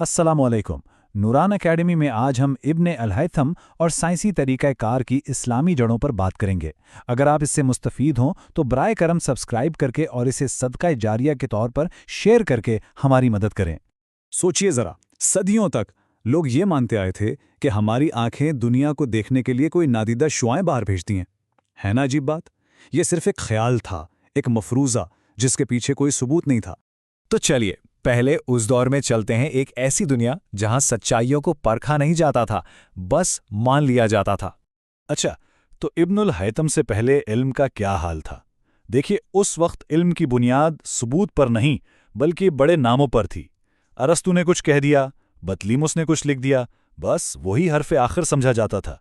अस्सलाम वालेकुम। नूरान एकेडमी में आज हम इब्न अल-हैथम और साइंसी तरीक़ा कार की इस्लामी जड़ों पर बात करेंगे। अगर आप इससे मुस्तफ़ीद हों तो बराए करम सब्सक्राइब करके और इसे सदका जारिया के तौर पर शेयर करके हमारी मदद करें। सोचिए ज़रा, सदियों तक लोग ये मानते आए थे कि हमारी आंखें दुनिया को देखने के लिए कोई नादीदा शुआएं बाहर भेजती हैं। है ना अजीब बात? ये सिर्फ एक ख्याल था, एक मफरूज़ा जिसके पीछे कोई सबूत नहीं था। तो चलिए पहले उस दौर में चलते हैं, एक ऐसी दुनिया जहां सच्चाइयों को परखा नहीं जाता था, बस मान लिया जाता था। अच्छा, तो इब्नुल हैतम से पहले इल्म का क्या हाल था? देखिए, उस वक्त इल्म की बुनियाद सबूत पर नहीं बल्कि बड़े नामों पर थी। अरस्तु ने कुछ कह दिया, बतलीमुस ने कुछ लिख दिया, बस वही हरफ आखिर समझा जाता था।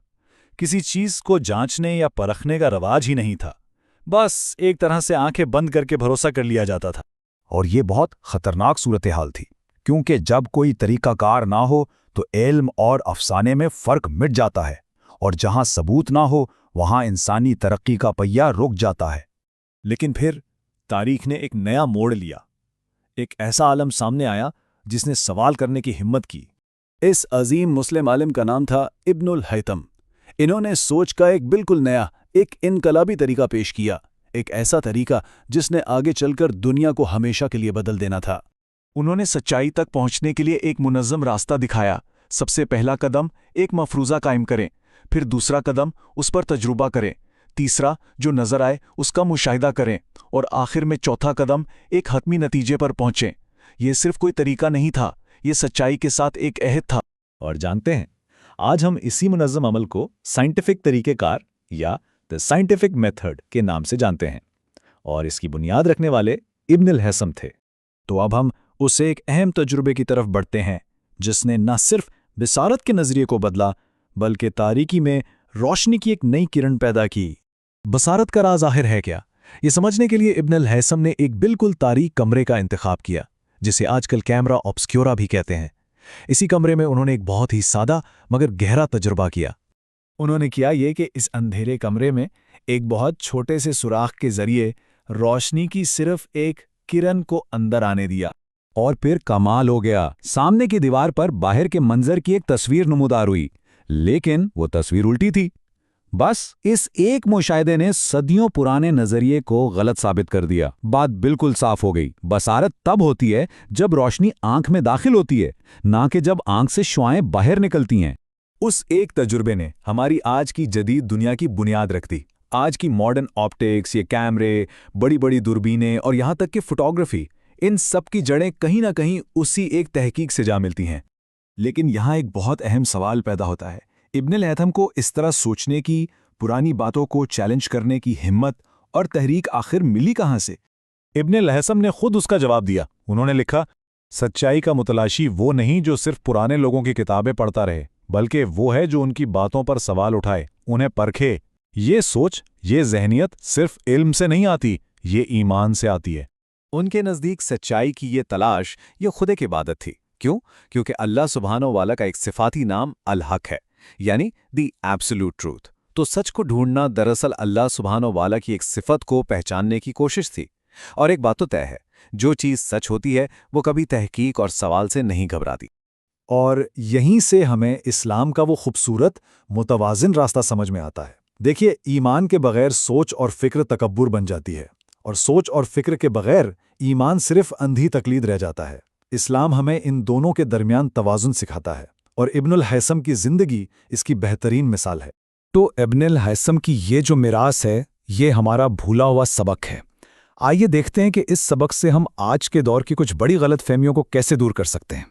किसी चीज़ को जांचने या परखने का रवाज ही नहीं था। बस एक तरह से आंखें बंद करके भरोसा कर लिया जाता था। और ये बहुत खतरनाक सूरत हाल थी, क्योंकि जब कोई तरीकाकार ना हो तो इल्म और अफसाने में फ़र्क मिट जाता है, और जहां सबूत ना हो वहां इंसानी तरक्की का पहिया रुक जाता है। लेकिन फिर तारीख ने एक नया मोड़ लिया। एक ऐसा आलम सामने आया जिसने सवाल करने की हिम्मत की। इस अजीम मुस्लिम आलिम का नाम था इब्नुल हैतम। इन्होंने सोच का एक बिल्कुल नया, एक इनकलाबी तरीका पेश किया, एक ऐसा तरीका जिसने आगे चलकर दुनिया को हमेशा के लिए बदल देना था। उन्होंने सच्चाई तक पहुंचने के लिए एक मुनज़्ज़म रास्ता दिखाया। सबसे पहला कदम एक मफरूज़ा कायम करें, फिर दूसरा कदम उस पर तजुर्बा करें, तीसरा जो नज़र आए उसका मुशाहिदा करें, और आखिर में चौथा कदम एक हतमी नतीजे पर पहुंचें। ये सिर्फ कोई तरीका नहीं था, ये सच्चाई के साथ एक अहद था। और जानते हैं, आज हम इसी मुनज़्ज़म अमल को साइंटिफिक तरीक़ेकार या द साइंटिफिक मेथड के नाम से जानते हैं, और इसकी बुनियाद रखने वाले इब्न अल-हैथम थे। तो अब हम उस एक अहम तजुर्बे की तरफ बढ़ते हैं जिसने न सिर्फ बिसारत के नज़रिए को बदला बल्कि तारीकी में रोशनी की एक नई किरण पैदा की। बसारत का राज आखिर है क्या? ये समझने के लिए इब्न अल-हैथम ने एक बिल्कुल तारीक कमरे का इंतखाब किया, जिसे आजकल कैमरा ऑब्सक्योरा भी कहते हैं। इसी कमरे में उन्होंने एक बहुत ही सादा मगर गहरा तजुर्बा किया। उन्होंने किया ये कि इस अंधेरे कमरे में एक बहुत छोटे से सुराख के जरिए रोशनी की सिर्फ एक किरण को अंदर आने दिया, और फिर कमाल हो गया। सामने की दीवार पर बाहर के मंजर की एक तस्वीर नमूदार हुई, लेकिन वो तस्वीर उल्टी थी। बस इस एक मुशाहिदे ने सदियों पुराने नजरिए को गलत साबित कर दिया। बात बिल्कुल साफ हो गई। बसारत तब होती है जब रोशनी आंख में दाखिल होती है, ना कि जब आंख से शुआएं बाहर निकलती हैं। उस एक तजुर्बे ने हमारी आज की जदीद दुनिया की बुनियाद रख दी। आज की मॉडर्न ऑप्टिक्स, ये कैमरे, बड़ी बड़ी दूरबीनें और यहाँ तक कि फोटोग्राफी, इन सब की जड़ें कहीं ना कहीं उसी एक तहकीक से जा मिलती हैं। लेकिन यहाँ एक बहुत अहम सवाल पैदा होता है, इब्न अल-हैथम को इस तरह सोचने की, पुरानी बातों को चैलेंज करने की हिम्मत और तहरीक आखिर मिली कहाँ से? इब्न अल-हैथम ने खुद उसका जवाब दिया। उन्होंने लिखा, सच्चाई का मुतलाशी वो नहीं जो सिर्फ पुराने लोगों की किताबें पढ़ता रहे, बल्कि वो है जो उनकी बातों पर सवाल उठाए, उन्हें परखे। ये सोच, ये जहनियत सिर्फ इल्म से नहीं आती, ये ईमान से आती है। उनके नज़दीक सच्चाई की ये तलाश ये खुद एक इबादत थी। क्यों? क्योंकि अल्लाह सुब्हानो वाला का एक सिफाती नाम अल-हक है, यानी दी एब्सोल्यूट ट्रूथ। तो सच को ढूंढना दरअसल अल्लाह सुब्हानो वाला की एक सिफत को पहचानने की कोशिश थी। और एक बात तो तय है, जो चीज़ सच होती है वो कभी तहकीक और सवाल से नहीं घबराती। और यहीं से हमें इस्लाम का वो खूबसूरत मुतवाज़िन रास्ता समझ में आता है। देखिए, ईमान के बगैर सोच और फिक्र तकब्बुर बन जाती है, और सोच और फिक्र के बगैर ईमान सिर्फ अंधी तकलीद रह जाता है। इस्लाम हमें इन दोनों के दरमियान तवाज़ुन सिखाता है, और इब्न अल-हैथम की ज़िंदगी इसकी बेहतरीन मिसाल है। तो इब्न अल-हैथम की ये जो मिरास है, ये हमारा भूला हुआ सबक है। आइए देखते हैं कि इस सबक से हम आज के दौर की कुछ बड़ी गलतफहमियों को कैसे दूर कर सकते हैं।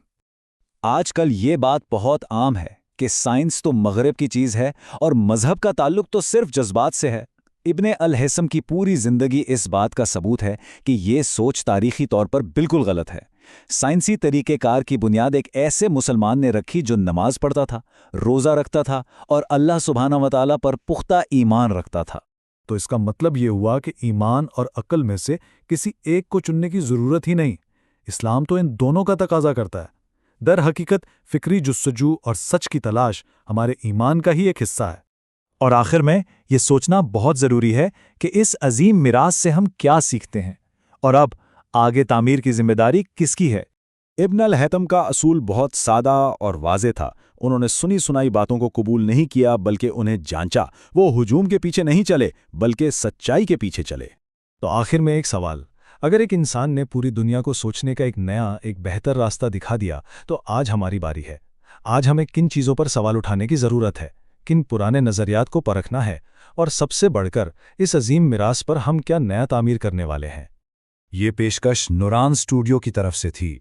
आजकल ये बात बहुत आम है कि साइंस तो मगरिब की चीज़ है और मजहब का ताल्लुक तो सिर्फ जज्बात से है। इब्न अल-हैथम की पूरी जिंदगी इस बात का सबूत है कि ये सोच तारीखी तौर पर बिल्कुल गलत है। साइंसी तरीक़ेकार की बुनियाद एक ऐसे मुसलमान ने रखी जो नमाज पढ़ता था, रोज़ा रखता था और अल्लाह सुब्हानहू व तआला पर पुख्ता ईमान रखता था। तो इसका मतलब ये हुआ कि ईमान और अक्ल में से किसी एक को चुनने की ज़रूरत ही नहीं। इस्लाम तो इन दोनों का तकाजा करता है। दर हकीकत फ़िक्री जुस्सजू और सच की तलाश हमारे ईमान का ही एक हिस्सा है। और आखिर में ये सोचना बहुत ज़रूरी है कि इस अजीम मिरास से हम क्या सीखते हैं, और अब आगे तामीर की जिम्मेदारी किसकी है। ابن الہیثم کا اصول بہت سادہ اور واضح تھا۔ انہوں نے سنی سنائی باتوں کو قبول نہیں کیا بلکہ انہیں جانچا۔ وہ ہجوم کے پیچھے نہیں چلے بلکہ سچائی کے پیچھے چلے۔ تو آخر میں ایک سوال، اگر ایک انسان نے پوری دنیا کو سوچنے کا ایک بہتر راستہ دکھا دیا تو آج ہماری باری ہے۔ آج ہمیں کن چیزوں پر سوال اٹھانے کی ضرورت ہے، کن پرانے نظریات کو پرکھنا ہے، اور سب سے بڑھ کر اس عظیم میراث پر ہم کیا نیا تعمیر کرنے والے ہیں؟ یہ پیشکش نوران اسٹوڈیو کی طرف سے تھی۔